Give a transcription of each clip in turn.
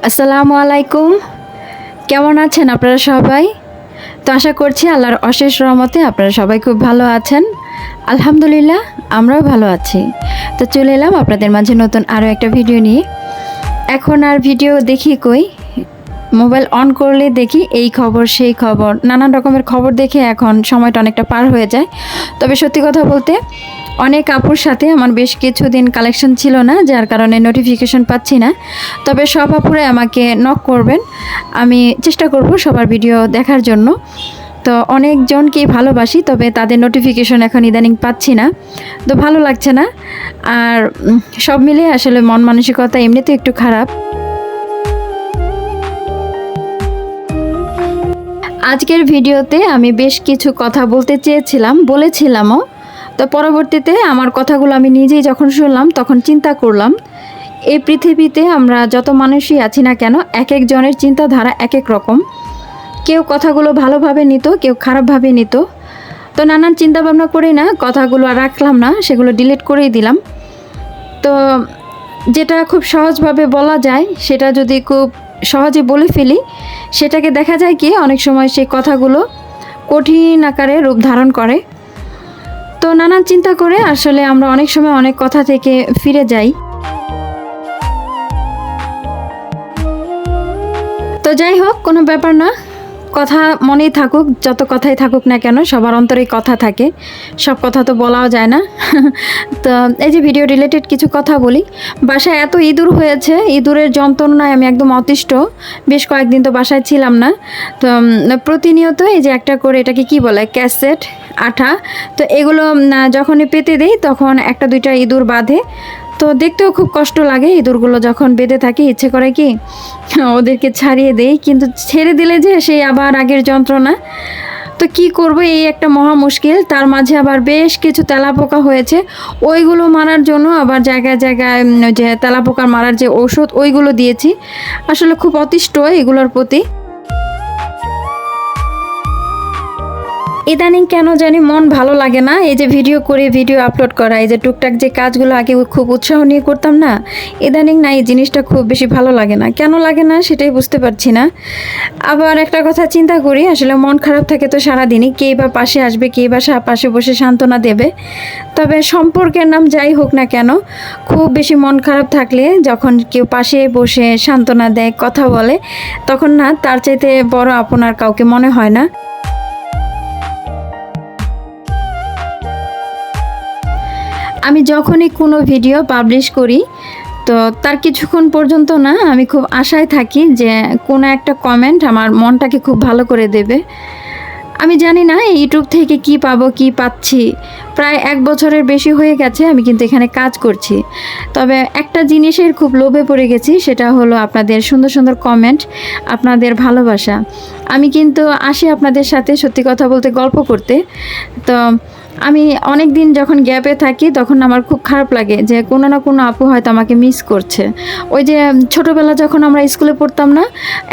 আসসালামু আলাইকুম। কেমন আছেন আপনারা সবাই? তো আশা করছি আল্লাহর অশেষ রহমতে আপনারা সবাই খুব ভালো আছেন। আলহামদুলিল্লাহ আমরাও ভালো আছি। তো চলে এলাম আপনাদের মাঝে নতুন আরও একটা ভিডিও নিয়ে। এখন আর ভিডিও দেখি কই, মোবাইল অন করলে দেখি এই খবর সেই খবর, নানান রকমের খবর দেখে এখন সময়টা অনেকটা পার হয়ে যায়। তবে সত্যি কথা বলতে অনেক আপুর সাথে আমার বেশ কিছুদিন কালেকশন ছিল না, যার কারণে নোটিফিকেশন পাচ্ছি না। তবে সব আপুরাই আমাকে নক করবেন, আমি চেষ্টা করব সবার ভিডিও দেখার জন্য। তো অনেকজনকেই ভালোবাসি, তবে তাদের নোটিফিকেশন এখন ইদানিং পাচ্ছি না, তো ভালো লাগছে না। আর সব মিলিয়ে আসলে মন মানসিকতা এমনিতে একটু খারাপ। আজকের ভিডিওতে আমি বেশ কিছু কথা বলতে বলেছিলামও। তো পরবর্তীতে আমার কথাগুলো আমি নিজেই যখন শুনলাম তখন চিন্তা করলাম, এই পৃথিবীতে আমরা যত মানুষই আছি না কেন, এক একজনের চিন্তাধারা এক এক রকম। কেউ কথাগুলো ভালোভাবে নিত, কেউ খারাপভাবে নিত। তো নানান চিন্তা ভাবনা করে না কথাগুলো আর রাখলাম না, সেগুলো ডিলিট করেই দিলাম। তো যেটা খুব সহজভাবে বলা যায় সেটা যদি খুব সহজে বলে ফেলি, সেটাকে দেখা যায় কি অনেক সময় সেই কথাগুলো কঠিন আকারে রূপ ধারণ করে। তো নানান চিন্তা করে আসলে আমরা অনেক সময় অনেক কথা থেকে ফিরে যাই। তো যাই হোক, কোনো ব্যাপার না, কথা মনেই থাকুক, যত কথাই থাকুক না কেন সবার অন্তরেই কথা থাকে, সব কথা তো বলাও যায় না। তো এই যে ভিডিও রিলেটেড কিছু কথা বলি। বাসায় এত ইঁদুর হয়েছে, ইঁদুরের যন্ত্রণায় আমি একদম অতিষ্ঠ। বেশ কয়েকদিন তো বাসায় ছিলাম না। তো প্রতিনিয়ত এই যে একটা করে, এটাকে কি বলে, ক্যাসেট, আঠা, তো এগুলো যখনই পেতে দেই তখন একটা দুইটা ইঁদুর বাঁধে। তো দেখতেও খুব কষ্ট লাগে, ইঁদুরগুলো যখন বেঁধে থাকে ইচ্ছে করে কি ওদেরকে ছাড়িয়ে দেই, কিন্তু ছেড়ে দিলে যে সেই আবার আগের যন্ত্রণা। তো কি করব, এই একটা মহা মুশকিল। তার মাঝে আবার বেশ কিছু তেলাপোকা হয়েছে, ওইগুলো মারার জন্য আবার জায়গায় জায়গায় যে তেলাপোকা মারার যে ঔষধ ওইগুলো দিয়েছি। আসলে খুব অতিষ্ঠ এগুলোর প্রতি। ইদানিং কেন জানি মন ভালো লাগে না, এই যে ভিডিও করে ভিডিও আপলোড করা, এই যে টুকটাক যে কাজগুলো আগে খুব উৎসাহ নিয়ে করতাম না, ইদানিং না এই জিনিসটা খুব বেশি ভালো লাগে না। কেন লাগে না সেটাই বুঝতে পারছি না। আবার একটা কথা চিন্তা করি, আসলে মন খারাপ থাকে তো সারাদিনই, কে বা পাশে আসবে, কে বা পাশে বসে সান্ত্বনা দেবে। তবে সম্পর্কের নাম যাই হোক না কেন, খুব বেশি মন খারাপ থাকলে যখন কেউ পাশে বসে সান্ত্বনা দেয়, কথা বলে, তখন না তার চাইতে বড় আপন আর কাউকে মনে হয় না। আমি যখনই কোনো ভিডিও পাবলিশ করি তো তার কিছুক্ষণ পর্যন্ত না আমি খুব আশায় থাকি যে কোনো একটা কমেন্ট আমার মনটাকে খুব ভালো করে দেবে। আমি জানি না ইউটিউব থেকে কি পাবো, কি পাচ্ছি। প্রায় 1 বছরের বেশি হয়ে গেছে আমি কিন্তু এখানে কাজ করছি। তবে একটা জিনিসের খুব লোভে পড়ে গেছি, সেটা হলো আপনাদের সুন্দর সুন্দর কমেন্ট, আপনাদের ভালোবাসা। আমি কিন্তু আসি আপনাদের সাথে সত্যি কথা বলতে গল্প করতে। তো আমি অনেক দিন যখন গ্যাপে থাকি তখন আমার খুব খারাপ লাগে যে কোনো না কোনো আপু হয়তো আমাকে মিস করছে। ওই যে ছোটোবেলা যখন আমরা স্কুলে পড়তাম না,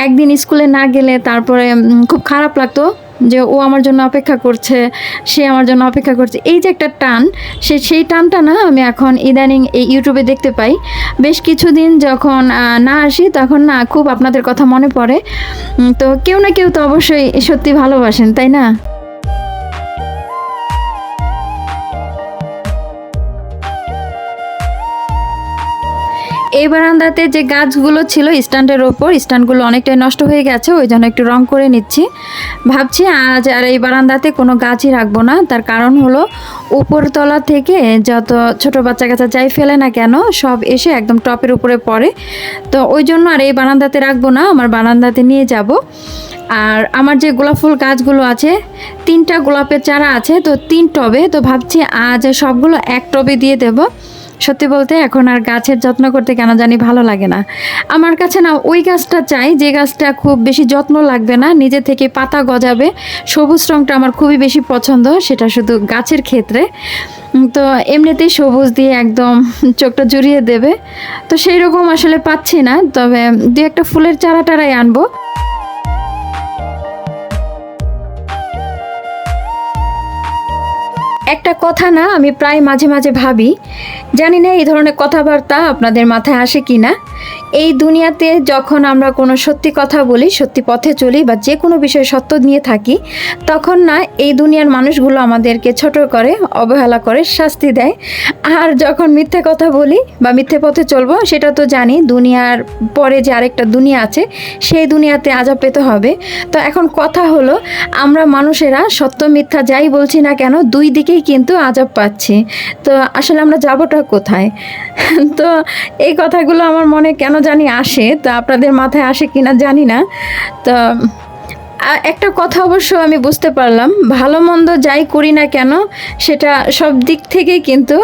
একদিন স্কুলে না গেলে তারপরে খুব খারাপ লাগতো যে ও আমার জন্য অপেক্ষা করছে, সে আমার জন্য অপেক্ষা করছে। এই যে একটা টান, সেই টানটা না আমি এখন ইদানিং এই ইউটিউবে দেখতে পাই। বেশ কিছুদিন যখন না আসি তখন না খুব আপনাদের কথা মনে পড়ে। তো কেউ না কেউ তো অবশ্যই সত্যি ভালোবাসেন, তাই না? এই বারান্দাতে যে গাছগুলো ছিল স্ট্যান্ডের ওপর, স্ট্যান্ডগুলো অনেকটাই নষ্ট হয়ে গেছে, ওই জন্য একটু রং করে নিচ্ছি। ভাবছি আজ আর এই বারান্দাতে কোনো গাছই রাখবো না। তার কারণ হলো উপরতলা থেকে যত ছোট বাচ্চা কাচ্চা যাই ফেলে না কেন সব এসে একদম টপের উপরে পড়ে। তো ওই জন্য আর এই বারান্দাতে রাখবো না, আমার বারান্দাতে নিয়ে যাব। আর আমার যে গোলাপ ফুল গাছগুলো আছে, 3টা গোলাপের চারা আছে, তো 3 টবে। তো ভাবছি আজ সবগুলো এক টবে দিয়ে দেবো। সত্যি বলতে এখন আর গাছের যত্ন করতে কেন জানি ভালো লাগে না। আমার কাছে না ওই গাছটা চাই যে গাছটা খুব বেশি যত্ন লাগবে না, নিজে থেকে পাতা গজাবে, সবুজ রঙটা আমার খুবই বেশি পছন্দ, সেটা শুধু গাছের ক্ষেত্রে। তো এমনিতেই সবুজ দিয়ে একদম চোখটা জুড়িয়ে দেবে। তো সেই রকম আসলে পাচ্ছি না, তবে 2-1টা ফুলের চারা টারাই আনবো। একটা কথা না আমি প্রায় মাঝে মাঝে ভাবি, জানি না এই ধরনের কথাবার্তা আপনাদের মাথায় আসে কি না। এই দুনিয়াতে যখন আমরা কোনো সত্যি কথা বলি, সত্যি পথে চলি বা যে কোনো বিষয়ে সত্য নিয়ে থাকি, তখন না এই দুনিয়ার মানুষগুলো আমাদেরকে ছোট করে, অবহেলা করে, শাস্তি দেয়। আর যখন মিথ্যে কথা বলি বা মিথ্যে পথে চলবো, সেটা তো জানি দুনিয়ার পরে যে আরেকটা দুনিয়া আছে, সেই দুনিয়াতে আযাব পেতে হবে। তো এখন কথা হলো, আমরা মানুষেরা সত্য মিথ্যা যাই বলছি না কেন, দুই দিকেই কিন্তু আযাব পাচ্ছি। তো আসলে আমরা যাবোটা কোথায়? তো এই কথাগুলো আমার মনে কেন জানি আসে, তো আপনাদের মাথায় আসে কিনা জানি না। তো একটা কথা অবশ্য আমি বুঝতে পারলাম, ভালো মন্দ যাই করি না কেন সেটা সব দিক থেকেই কিন্তু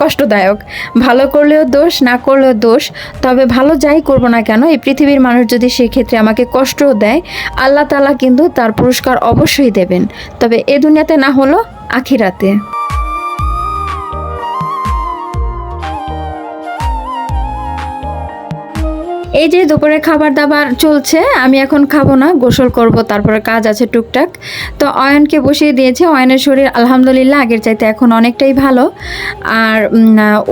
কষ্টদায়ক। ভালো করলেও দোষ, না করলেও দোষ। তবে ভালো যাই করব না কেন, এই পৃথিবীর মানুষ যদি সেক্ষেত্রে আমাকে কষ্টও দেয়, আল্লাহ তাআলা কিন্তু তার পুরস্কার অবশ্যই দেবেন। তবে এ দুনিয়াতে না হলো আখিরাতে। এই যে দুপুরে খাবার দাবার চলছে, আমি এখন খাবো না, গোসল করব, তারপরে কাজ আছে টুকটাক। তো অয়নকে বসিয়ে দিয়েছে। অয়নের শরীর আলহামদুলিল্লাহ আগের চাইতে এখন অনেকটাই ভালো। আর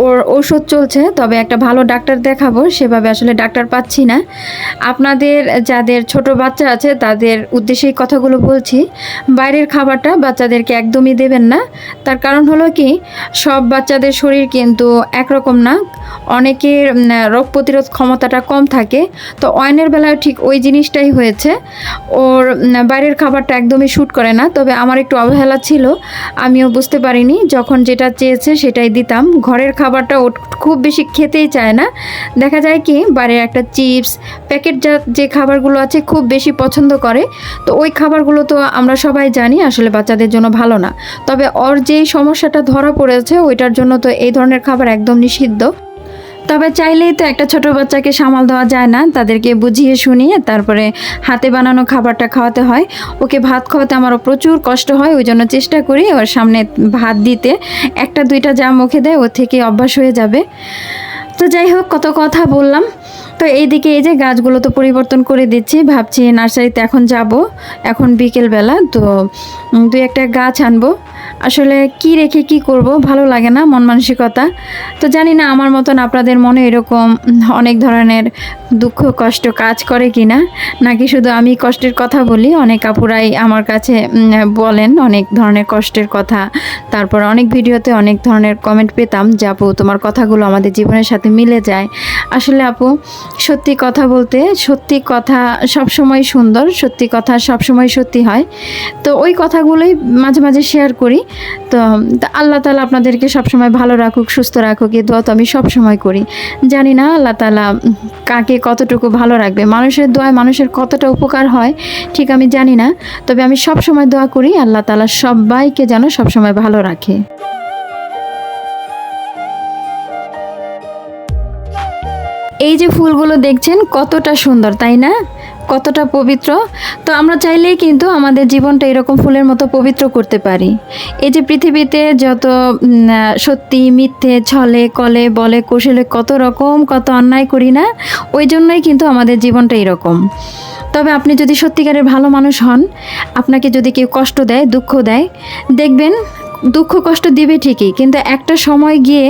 ওর ওষুধ চলছে, তবে একটা ভালো ডাক্তার দেখাবো, সেভাবে আসলে ডাক্তার পাচ্ছি না। আপনাদের যাদের ছোট বাচ্চা আছে তাদের উদ্দেশ্যেই কথাগুলো বলছি। বাইরের খাবারটা বাচ্চাদেরকে একদমই দেবেন না। তার কারণ হলো কি, সব বাচ্চাদের শরীর কিন্তু একরকম না, অনেকের রোগ প্রতিরোধ ক্ষমতাটা কম থাকে। তো অয়নের বেলায় ঠিক ওই জিনিসটাই হয়েছে, ওর বাইরের খাবারটা একদমই শ্যুট করে না। তবে আমার একটু অবহেলা ছিল, আমিও বুঝতে পারিনি, যখন যেটা চেয়েছে সেটাই দিতাম। ঘরের খাবারটা ও খুব বেশি খেতেই চায় না। দেখা যায় কি, বাইরের একটা চিপস প্যাকেটজাত যে খাবারগুলো আছে খুব বেশি পছন্দ করে। তো ওই খাবারগুলো তো আমরা সবাই জানি আসলে বাচ্চাদের জন্য ভালো না। তবে ওর যেই সমস্যাটা ধরা পড়েছে ওইটার জন্য তো এই ধরনের খাবার একদম নিষিদ্ধ। তবে চাইলেই তো একটা ছোট বাচ্চাকে সামাল দেওয়া যায় না, তাদেরকে বুঝিয়ে শুনিয়ে তারপরে হাতে বানানো খাবারটা খাওয়াতে হয়। ওকে ভাত খাওয়াতে আমারও প্রচুর কষ্ট হয়, ওই জন্য চেষ্টা করি ওর সামনে ভাত দিতে। একটা দুইটা যা মুখে দেয় ও থেকে অভ্যাস হয়ে যাবে। তো যাই হোক, কত কথা বললাম। তো এইদিকে এই যে গাছগুলো তো পরিবর্তন করে দিচ্ছি, ভাবছি নার্সারিতে এখন যাব, এখন বিকেলবেলা। তো দুই একটা গাছ আনবো। আসলে কি রেখে কি করব, ভালো লাগে না মন মানসিকতা। তো জানি না আমার মতন আপনাদের মনে এরকম অনেক ধরনের দুঃখ কষ্ট কাজ করে কি না, নাকি শুধু আমি কষ্টের কথা বলি। অনেক আপুরাই আমার কাছে বলেন অনেক ধরনের কষ্টের কথা। তারপর অনেক ভিডিওতে অনেক ধরনের কমেন্ট পেতাম যে আপু তোমার কথাগুলো আমাদের জীবনের সাথে মিলে যায়। আসলে আপু, সত্যি কথা বলতে, সত্যি কথা সবসময় সুন্দর, সত্যি কথা সবসময় সত্যি হয়। তো ওই কথাগুলোই মাঝে মাঝে শেয়ার করি। তো আল্লাহ তাআলা আপনাদেরকে সবসময় ভালো রাখুক, সুস্থ রাখুক, এই দোয়া তো আমি সবসময় করি। জানি না আল্লাহ তাআলা কাকে কতটুকু ভালো রাখবে, মানুষের দোয়ায় মানুষের কতটা উপকার হয় ঠিক আমি জানি না। তবে আমি সবসময় দোয়া করি আল্লাহ তাআলা সবাইকে যেন সবসময় ভালো রাখে। এই যে ফুলগুলো দেখছেন কতটা সুন্দর, তাই না? কতটা পবিত্র। তো আমরা চাইলেই কিন্তু আমাদের জীবনটা এরকম ফুলের মতো পবিত্র করতে পারি। এই যে পৃথিবীতে যত সত্যি মিথ্যে ছলে কলে বলে কৌশলে কত রকম কত অন্যায় করি না, ওই জন্যই কিন্তু আমাদের জীবনটা এরকম। তবে আপনি যদি সত্যিকারের ভালো মানুষ হন, আপনাকে যদি কেউ কষ্ট দেয়, দুঃখ দেয়, দেখবেন দুঃখ কষ্ট দিবে ঠিকই, কিন্তু একটা সময় গিয়ে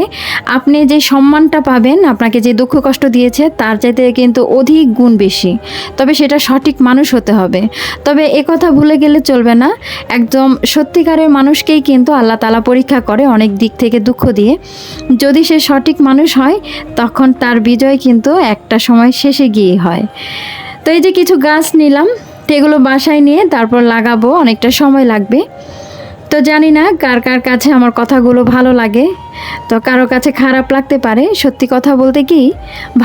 আপনি যে সম্মানটা পাবেন, আপনাকে যে দুঃখ কষ্ট দিয়েছে তার চাইতে কিন্তু অধিক গুণ বেশি। তবে সেটা সঠিক মানুষ হতে হবে। তবে কথা ভুলে গেলে চলবে না, একদম সত্যিকারের মানুষকেই কিন্তু আল্লাহ তাআলা পরীক্ষা করে অনেক দিক থেকে দুঃখ দিয়ে। যদি সে সঠিক মানুষ হয় তখন তার বিজয় কিন্তু একটা সময় শেষে গিয়ে হয়। তো এই যে কিছু গাছ নিলাম, এগুলো বাসায় নিয়ে তারপর লাগাবো, অনেকটা সময় লাগবে। তো জানি না কার কার কাছে আমার কথাগুলো ভালো লাগে, তো কারো কাছে খারাপ লাগতে পারে। সত্যি কথা বলতে কি,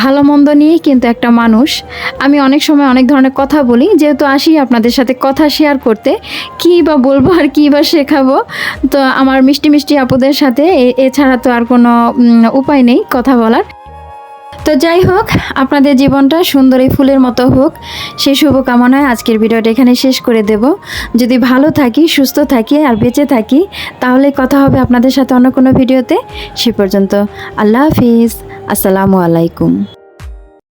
ভালো মন্দ নিয়েই কিন্তু একটা মানুষ। আমি অনেক সময় অনেক ধরনের কথা বলি, যেহেতু আসি আপনাদের সাথে কথা শেয়ার করতে, কী বা বলবো আর কী বা শেখাবো। তো আমার মিষ্টি মিষ্টি আপুদের সাথে এছাড়া তো আর কোনো উপায় নেই কথা বলার। তো যাই হোক, আপনাদের জীবনটা সুন্দর এই ফুলের মতো হোক, সেই শুভকামনায় আজকের ভিডিওটা এখানে শেষ করে দেব। যদি ভালো থাকি, সুস্থ থাকি আর বেঁচে থাকি, তাহলে কথা হবে আপনাদের সাথে অন্য কোনো ভিডিওতে। সে পর্যন্ত আল্লাহ হাফিজ, আসসালামু আলাইকুম।